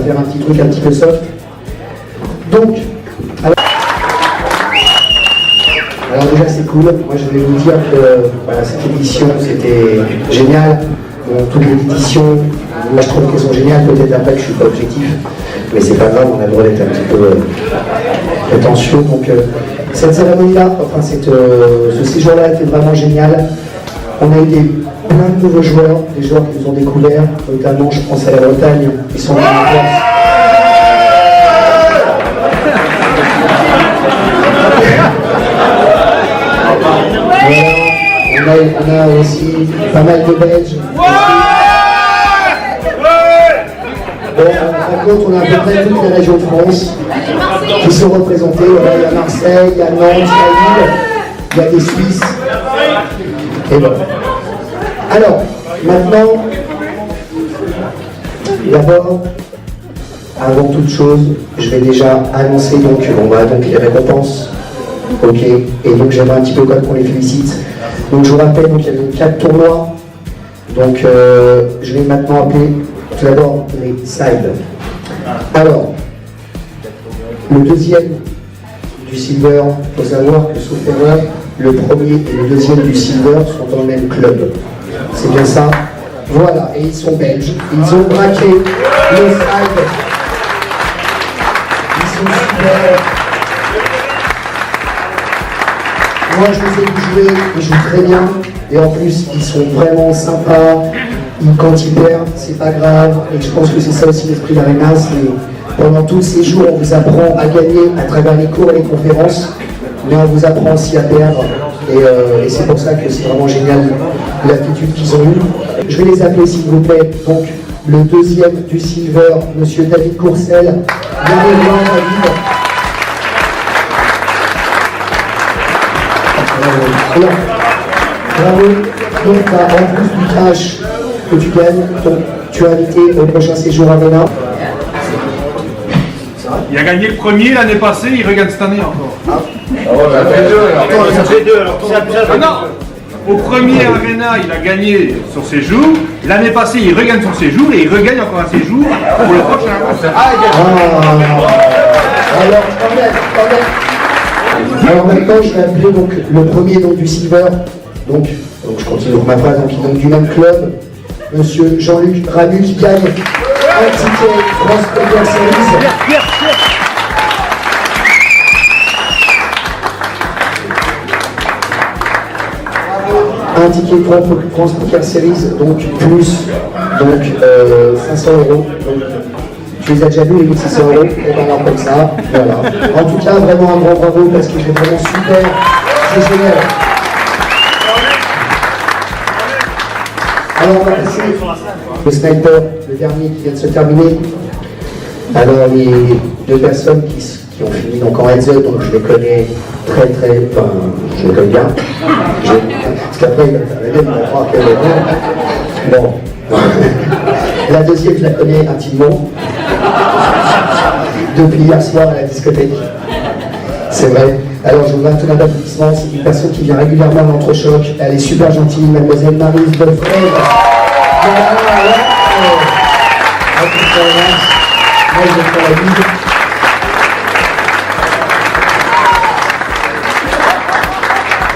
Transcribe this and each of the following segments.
faire un petit truc un petit peu soft. Donc, alors déjà c'est cool, moi je vais vous dire que voilà, cette édition c'était génial. Bon, toutes les éditions, moi je trouve qu'elles sont géniales, peut-être après que je suis pas objectif, mais c'est pas grave, on a le droit d'être un petit peu prétentieux. Donc cette cérémonie-là, enfin ce séjour-là était vraiment génial. On a eu plein de nouveaux joueurs, des joueurs qui nous ont découvert, notamment je pense à la Bretagne, ils sont venus en place. On a aussi pas mal de Belges. Bon, par contre, on a à peu près toutes les régions de France qui sont représentées. Voilà, il y a Marseille, il y a Nantes, il y a Lille, il y a des Suisses. Et voilà. Alors, maintenant, d'abord, avant toute chose, je vais déjà annoncer donc les récompenses. Ok, et donc j'aimerais un petit peu quand même qu'on les félicite. Donc je vous rappelle, donc, il y a 4 tournois. Donc je vais maintenant appeler tout d'abord les sides. Alors, le deuxième du silver, il faut savoir que sauf erreur, le premier et le deuxième du silver sont dans le même club. C'est bien ça. Voilà, et ils sont belges. Ils ont braqué les sides. Ils sont super. Moi je les ai vus jouer, ils jouent très bien, et en plus ils sont vraiment sympas, quand ils perdent, c'est pas grave, et je pense que c'est ça aussi l'esprit d'Arena, c'est pendant tous ces jours on vous apprend à gagner à travers les cours et les conférences, mais on vous apprend aussi à perdre, et c'est pour ça que c'est vraiment génial l'attitude qu'ils ont eue. Je vais les appeler s'il vous plaît, donc le deuxième du silver, monsieur David Courcel, bienvenue David. Alors, bravo, donc en plus du cash que tu gagnes, donc, tu es invité au prochain séjour à Arena. Il a gagné le premier l'année passée, il regagne cette année encore. Ça fait deux alors. Non, au premier Arena, il a gagné son séjour. L'année passée, il regagne son séjour et il regagne encore un séjour pour le prochain. Alors, quand même. Alors maintenant, je vais appeler donc, le premier donc, du silver. Donc je continue ma phrase, donc il est du même club. Monsieur Jean-Luc Ramu qui gagne un ticket France Poker Series. Un ticket France Poker Series, donc plus 500 €. Donc, tu les as déjà vus, les 1600 €, et ben alors comme ça, voilà. En tout cas, vraiment un grand bravo parce qu'il est vraiment super, c'est génial. Alors on va passer le sniper, le dernier qui vient de se terminer. Alors les deux personnes qui ont fini donc en heads up, donc je les connais je les connais bien. Parce qu'après, il va croire qu'elle est bien. Bon. La deuxième, je la connais intimement. Depuis hier soir à la discothèque. C'est vrai. Alors je vous donne tout un applaudissement. C'est une personne qui vient régulièrement à l'entrechoc. Elle est super gentille, mademoiselle Maryse Bonfred. Moi je vais faire la bise.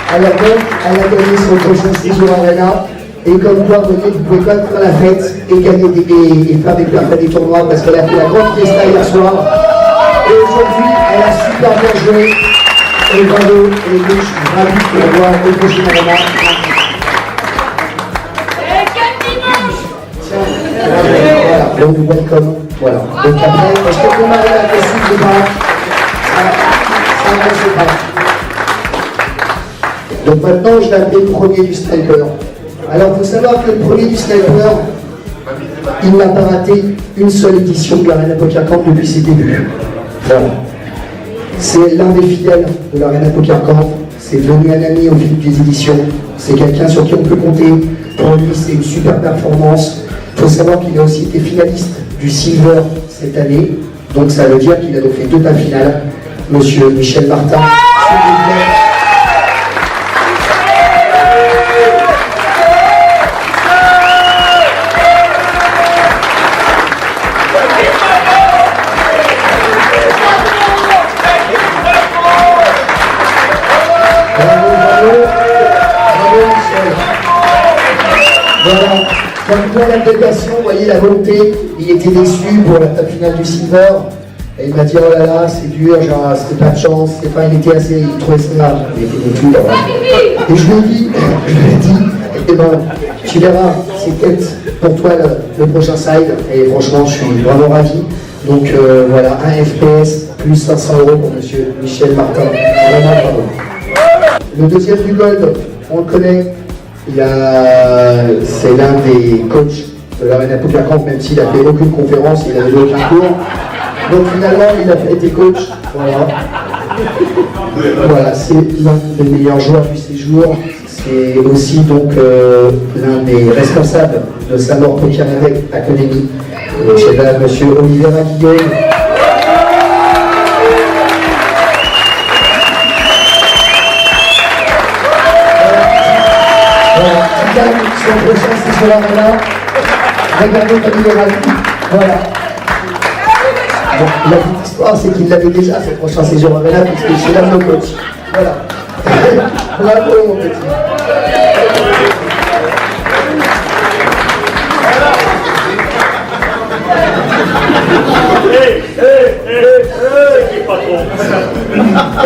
Alors donc, elle a gagné son prochain séjour à Arena. Et comme quoi, vous pouvez quand même faire la fête et gagner et faire des tournois parce qu'elle a fait la grande fiesta hier soir. Et aujourd'hui, elle a super bien joué. Et bravo, et je suis ravi de la voir au prochain Arena. Voilà, donc welcome. Voilà. Donc après, est-ce que vous m'avez la question ou pas? Ça ne sait pas. Donc maintenant, je vais appeler le premier du sniper. Alors, il faut savoir que le premier du sniper, il n'a pas raté une seule édition de l'Arena Poker Camp depuis ses débuts. Voilà. C'est l'un des fidèles de l'Arena Poker Camp. C'est devenu un ami au fil des éditions. C'est quelqu'un sur qui on peut compter. Pour lui, c'est une super performance. Il faut savoir qu'il a aussi été finaliste du Silver cette année. Donc, ça veut dire qu'il a donc fait 2 tables finales. Monsieur Michel Martin, s'il vous plaît. l'abnégation, vous voyez la volonté. Il était déçu pour la table finale du Silver. Et il m'a dit, oh là là, c'est dur, genre, c'était pas de chance, il était assez, il trouvait ça, il était déçu. Et je lui ai dit, eh ben, tu verras, c'est peut-être pour toi le prochain side. Et franchement, je suis vraiment ravi. Donc voilà, un FPS plus 500 € pour monsieur Michel Martin. Vraiment bravo. Le deuxième du Gold, on le connaît. C'est l'un des coachs de l'Arena Poker Camp, même s'il n'a fait aucune conférence, il n'avait aucun cours. Donc finalement, il a été coach. Voilà. Voilà, c'est l'un des meilleurs joueurs du séjour. C'est aussi donc l'un des responsables de Samor Poker Academy. Chez là, monsieur Olivier Guillaume. Qui gagne son prochain séjour Arena. Regardez comme il est ravi. Voilà. Bon, la petite histoire, c'est qu'il l'avait déjà, ce prochain séjour Arena, puisque c'est l'un de nos coachs. Voilà. Bravo, mon petit.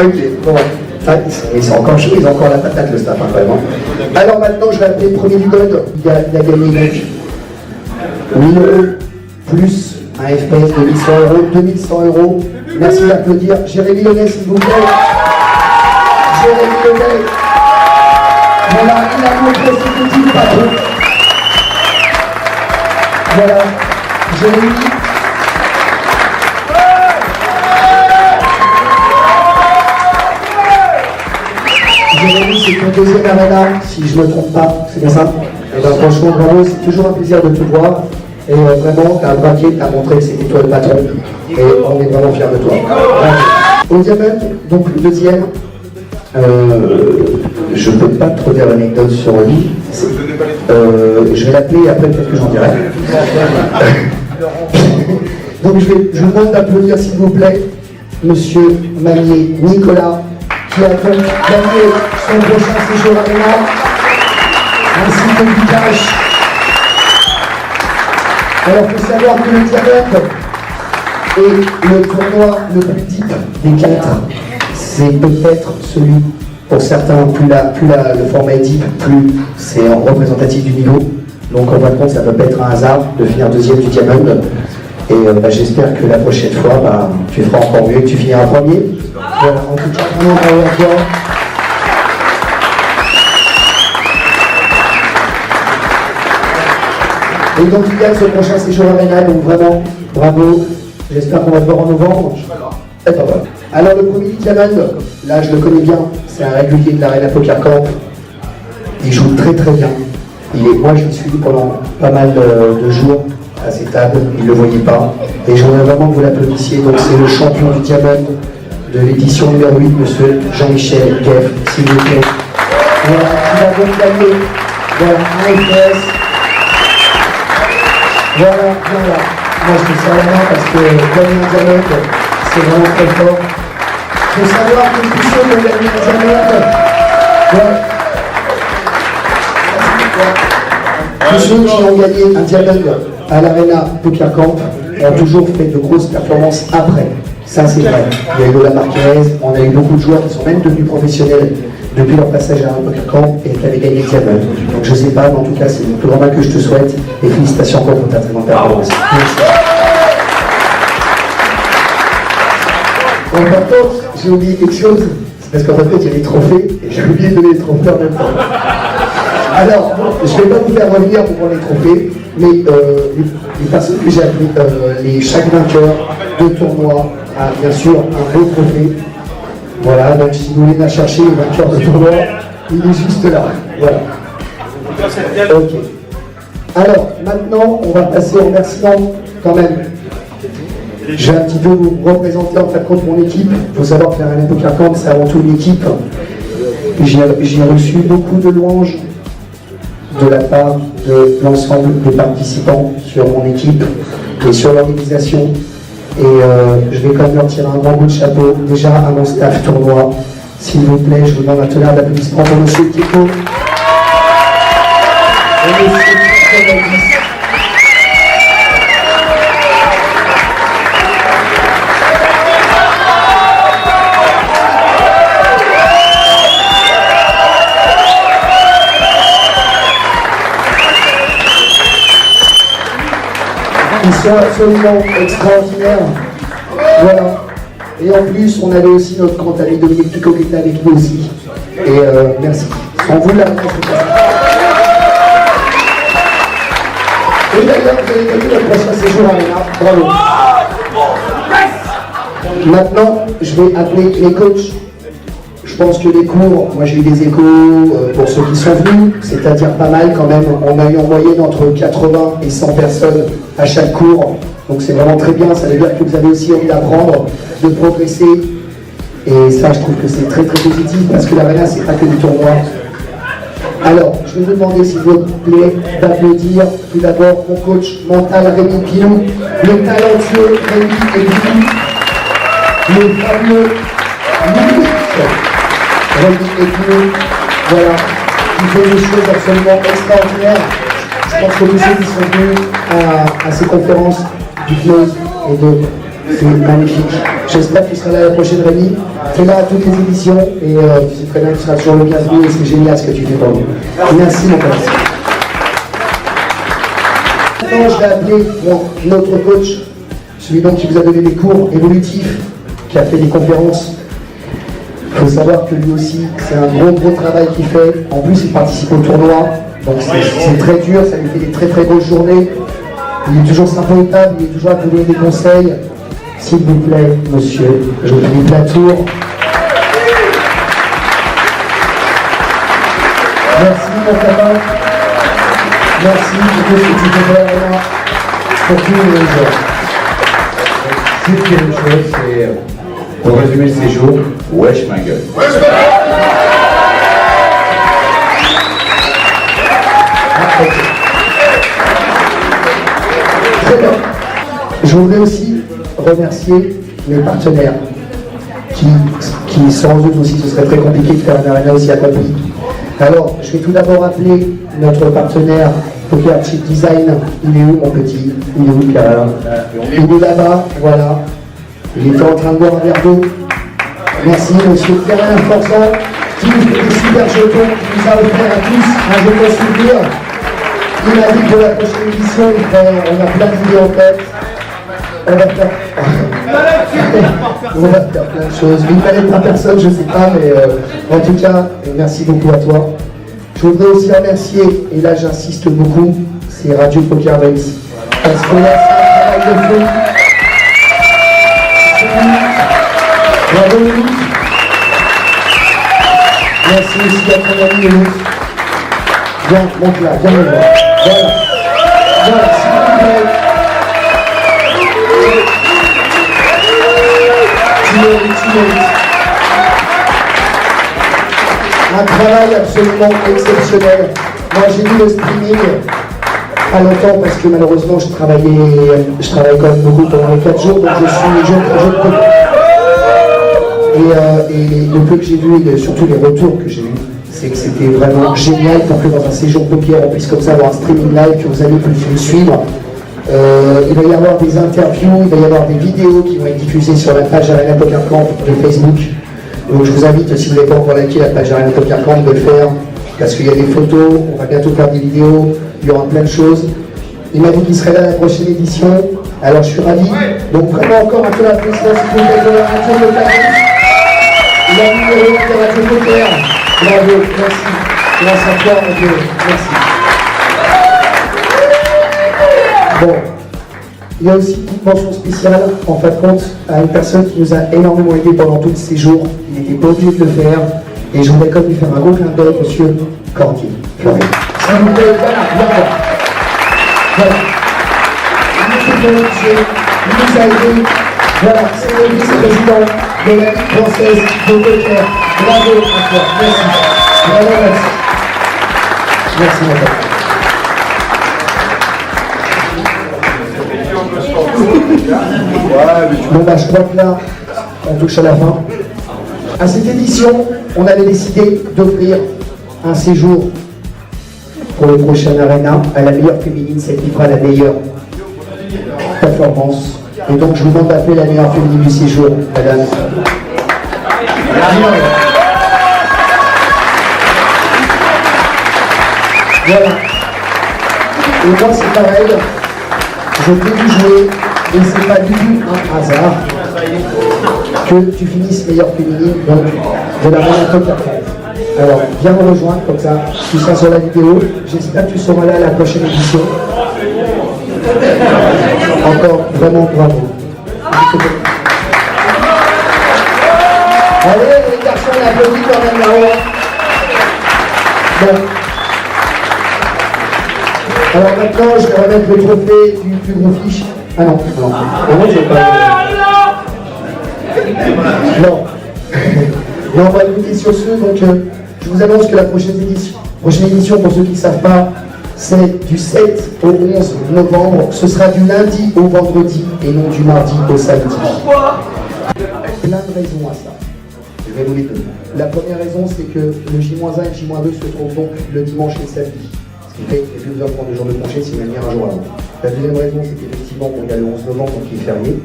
Ok, bon. Ah, ils sont encore chauds, ils ont encore la patate, le staff, hein, vraiment. Alors maintenant, je vais appeler le premier du Gold. Il a gagné donc 1000 € plus un FPS de 1100 €, 2100 €. Merci d'applaudir. Jérémy Launay, s'il vous plaît. Jérémy Launay. Voilà, il a montré ses petits patrons. Voilà, Jérémy. Jérémy, c'est ton deuxième Arena, si je ne me trompe pas, c'est bien ça? Et ben, franchement, bravo, c'est toujours un plaisir de te voir. Et vraiment, tu as braqué, tu as montré que c'était toi le patron. Et on est vraiment fiers de toi. Au diamant, donc le deuxième, je ne peux pas trop dire l'anecdote sur lui. Je vais l'appeler et après peut-être que j'en dirai. Donc je vous demande d'applaudir s'il vous plaît monsieur Manier Nicolas, qui a donc gagné son prochain séjour Arena, ainsi que du cash. Alors il faut savoir que le diamant est le tournoi le plus deep des 4. C'est peut-être celui, pour certains, plus le format est deep, plus c'est en représentatif du niveau. Donc en fin de compte, ça ne peut pas être un hasard de finir deuxième du diamond. Et j'espère que la prochaine fois, tu feras encore mieux et que tu finiras premier. Voilà, en tout cas, vraiment bravo à toi. Et donc il gagne ce prochain séjour Arena, donc vraiment, bravo. J'espère qu'on va te voir en novembre. Et pas voilà. Alors le premier diamond, là je le connais bien, c'est un régulier de l'Arena Poker Camp. Il joue très très bien. Moi je le suis pendant pas mal de jours à ces tables, il ne le voyait pas. Et j'aimerais vraiment que vous l'applaudissiez. Donc c'est le champion du diamond de l'édition numéro 8, monsieur Jean-Michel Gueff, s'il vous plaît. Voilà, il a donc gagné. Voilà, un FPS. Voilà. Moi je fais ça vraiment parce que gagner un diamond, c'est vraiment très fort. Il faut savoir que tous ceux qui ont gagné un diamond, tous ceux qui ont gagné un diamond à l'Arena Poker Camp ont toujours fait de grosses performances après. Ça c'est vrai. Il y a eu Lola Marquez, on a eu beaucoup de joueurs qui sont même devenus professionnels depuis leur passage à l'Arena Poker Camp et qui avaient gagné le diamond. Donc je ne sais pas, mais en tout cas c'est le plus grand mal que je te souhaite et félicitations encore pour ta très grande performance. Bon, par contre, j'ai oublié quelque chose, c'est parce qu'en fait il y a les trophées et j'ai oublié de donner les trophées en même temps. Alors, je ne vais pas vous faire revenir pour voir les trophées, mais les personnes que j'ai appelées, chaque vainqueur de tournoi a bien sûr un beau trophée. Voilà, donc si vous voulez la chercher, le vainqueur de tournoi, il est juste là. Voilà. Ok. Alors, maintenant, on va passer au remerciement quand même. Je vais un petit peu vous représenter en fait contre mon équipe. Il faut savoir que l'Arena Poker Camp, c'est avant tout une équipe. J'ai reçu beaucoup de louanges de la part de l'ensemble des participants sur mon équipe et sur l'organisation. Et je vais quand même leur tirer un grand bout de chapeau déjà à mon staff tournoi. S'il vous plaît, je vous demande un tonnerre d'applaudissements pour monsieur Kiko et monsieur Kiko. Ils sont absolument extraordinaires. Voilà. Et en plus, on avait aussi notre grand ami Dominique Picot qui était avec nous aussi. Et merci. Sans vous, la réponse est pas. Et d'ailleurs, vous avez gagné notre prochain séjour à Arena. Bravo. Maintenant, je vais appeler les coachs. Je pense que les cours, moi j'ai eu des échos pour ceux qui sont venus, c'est-à-dire pas mal quand même. On a eu en moyenne entre 80 et 100 personnes à chaque cours. Donc c'est vraiment très bien, ça veut dire que vous avez aussi envie d'apprendre, de progresser. Et ça, je trouve que c'est très très positif parce que l'Arena, c'est pas que du tournoi. Alors, je vais vous demander s'il vous plaît d'applaudir tout d'abord mon coach mental Rémi Pilou, le talentueux Rémi et Pilou, le fameux Louis Rémi et Pilou, voilà, qui fait des choses absolument extraordinaires. Je pense que tous ceux qui sont venus à ces conférences d'hypnose et d'autres, c'est magnifique. J'espère que tu seras là la prochaine, Rémi. Tu es là à toutes les éditions et tu sais très bien que tu seras toujours le bienvenu et c'est génial ce que tu fais pour nous. Merci mon pote. Maintenant, je vais appeler notre coach, celui donc qui vous a donné des cours évolutifs, qui a fait des conférences. Il faut savoir que lui aussi, c'est un gros travail qu'il fait. En plus, il participe au tournoi, donc c'est très dur, ça lui fait des très grosses journées. Il est toujours sympa au table, il est toujours à vous donner des conseils. S'il vous plaît, monsieur, je vous Philippe Latour. Merci mon copain. Merci pour tout ce que tu fais faire là, pour tous les gens. Si je dis une chose, c'est pour résumer le séjour, wesh ma gueule. Très bien. Je voudrais aussi remercier mes partenaires qui sans eux aussi ce serait très compliqué de faire un Arena aussi accompli. Alors je vais tout d'abord appeler notre partenaire Poker Chip Design. Il est où mon petit? Il est où Pierre? Il est là-bas, voilà. Il était en train de boire un verre d'eau. Merci monsieur Pierre Forçant qui nous fait des super jetons, qui nous a offert à tous un jeton souvenir. Il m'a dit que pour la prochaine édition, on a plein d'idées en tête. On va faire plein de choses. Une planète par personne, je ne sais pas, mais en tout cas, merci beaucoup à toi. Je voudrais aussi remercier, et là j'insiste beaucoup, c'est Radio Poker Race. Parce que là, c'est un travail de feu. Bravo Louis. Merci aussi à ton ami Louis. Viens, monte là, viens me voir. Voilà. Voilà, s'il vous plaît. Tu mérites. Un travail absolument exceptionnel. Moi j'ai vu le streaming pas longtemps parce que malheureusement je travaille quand même beaucoup pendant les 4 jours, donc je et le peu que j'ai vu et surtout les retours que j'ai eu, c'est que c'était vraiment génial pour que dans un séjour poker on puisse comme ça avoir un streaming live, que vous allez plus le suivre. Il va y avoir des interviews, il va y avoir des vidéos qui vont être diffusées sur la page Arena Poker Camp de Facebook. Donc je vous invite, si vous n'avez pas encore liké la page Arena Poker Camp, de le faire, parce qu'il y a des photos, on va bientôt faire des vidéos, il y aura plein de choses. Il m'a dit qu'il serait là à la prochaine édition, alors je suis ravi. Donc vraiment encore un peu d'applaudissements s'il vous plaît pour la Radio Poker. La numéro de la Radio Poker. Bravo, merci. Grâce à toi, mon Dieu, merci. Bon, il y a aussi une mention spéciale, en fin de compte, à une personne qui nous a énormément aidé pendant tous ces jours. Il n'était pas obligé de le faire. Et je voudrais comme lui faire un gros clin d'œil, monsieur Cordier. S'il vous plaît, voilà, voilà. Voilà. Monsieur Cordier, il nous a aidé. Voilà, c'est le vice-président de la Ligue française de poker. Bravo à toi, merci. Bravo, merci. Merci, mon père. Bon bah je crois que là, on touche à la fin. À cette édition, on avait décidé d'offrir un séjour pour le prochain Arena à la meilleure féminine, celle qui fera la meilleure performance. Et donc je vous demande d'appeler la meilleure féminine du séjour, madame. Voilà. Et moi c'est pareil. je t'ai vu jouer et c'est pas du tout un hasard que tu finisses meilleur féminine donc de l'Arena Poker Club. Alors, viens me rejoindre, comme ça, tu seras sur la vidéo. J'espère que tu seras là à la prochaine édition. Encore vraiment bravo. Allez, les garçons, on applaudit quand même là-haut. Bon. Alors maintenant, je vais remettre le trophée du plus gros fiche. Ah non, non. Non, je vais pas. Non. Non, on va écouter sur ce. Donc, je vous annonce que la prochaine édition, pour ceux qui ne savent pas, c'est du 7 au 11 novembre. Ce sera du lundi au vendredi et non du mardi au samedi. Pourquoi? Plein de raisons à ça. Je vais vous les donner. La première raison, c'est que le J-1 et le J-2 se trouvent donc le dimanche et le samedi. Ce qui fait qu'il n'y a plus besoin de prendre 2 jours de congé s'il va venir un jour avant. La deuxième raison, c'est qu'effectivement, il y a le 11 novembre, donc il est férié.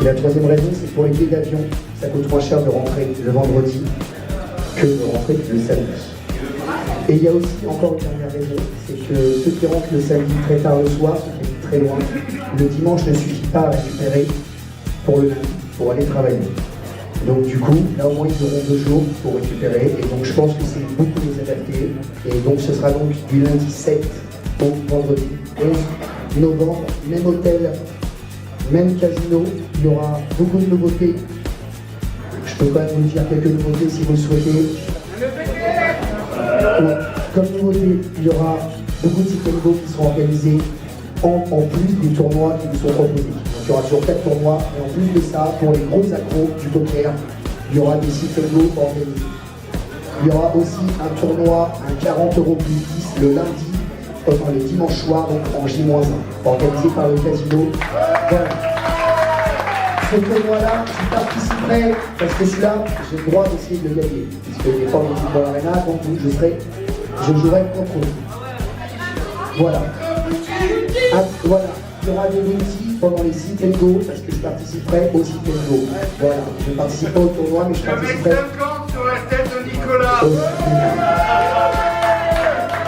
Et la troisième raison, c'est que pour les billets d'avion, ça coûte moins cher de rentrer le vendredi que de rentrer le samedi. Et il y a aussi encore une dernière raison, c'est que ceux qui rentrent le samedi très tard le soir, ceux qui habitent très loin, le dimanche ne suffit pas à récupérer pour le lundi, pour aller travailler. Donc du coup, là au moins ils auront 2 jours pour récupérer, et donc je pense que c'est beaucoup les adapter. Et donc ce sera donc du lundi 7 au vendredi 11 novembre, même hôtel, même casino, il y aura beaucoup de nouveautés. Je peux quand même vous dire quelques nouveautés si vous le souhaitez. Comme nouveauté, il y aura beaucoup de sit and go qui seront organisés en plus des tournois qui vous sont proposés. Donc il y aura toujours 4 tournois, et en plus de ça, pour les gros accros du poker, il y aura des sit and go organisés. Il y aura aussi un tournoi, un 40 € plus 10 le lundi, enfin le dimanche soir, donc en J-1, organisé par le casino. Voilà. Ce tournoi-là, je participerai, parce que celui-là, j'ai le droit d'essayer de le gagner, puisque il n'est pas en équipe dans l'Arena, donc je jouerai contre eux. Voilà. Ah, voilà. Il y aura des multis pendant les sit and go, parce que je participerai au sit and go. Voilà. Je ne participe pas au tournoi, mais je participerai. Avec 50 sur la tête de Nicolas.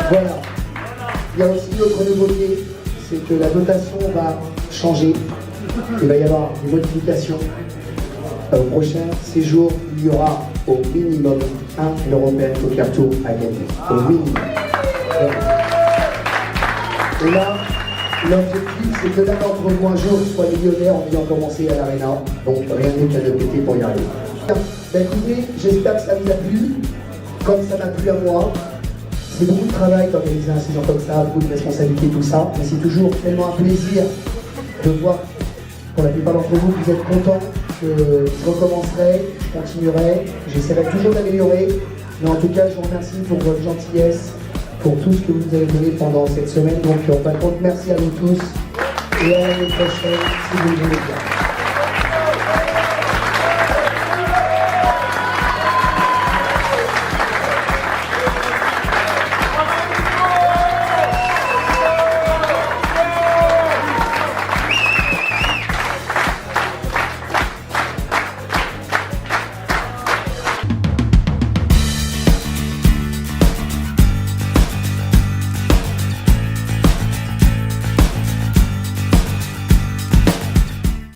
Voilà. Il y a aussi une autre nouveauté, c'est que la dotation va changer. Il va y avoir des modifications. Au prochain séjour, il y aura au minimum un European Poker Tour à gagner. Au minimum. Et là, l'objectif, c'est que l'un d'entre vous un jour soit millionnaire en ayant commencé à l'Arena. Donc rien de mieux qu'à le péter pour y arriver. Ben, écoutez, j'espère que ça vous a plu, comme ça m'a plu à moi. C'est beaucoup de travail d'organiser un séjour comme ça, beaucoup de responsabilités, tout ça. Mais c'est toujours tellement un plaisir de voir, pour la plupart d'entre vous, que vous êtes contents, que je recommencerai, je continuerai, j'essaierai toujours d'améliorer. Mais en tout cas, je vous remercie pour votre gentillesse, pour tout ce que vous nous avez donné pendant cette semaine. Donc, en fin de compte, merci à vous tous et à l'année prochaine, si vous le voulez bien.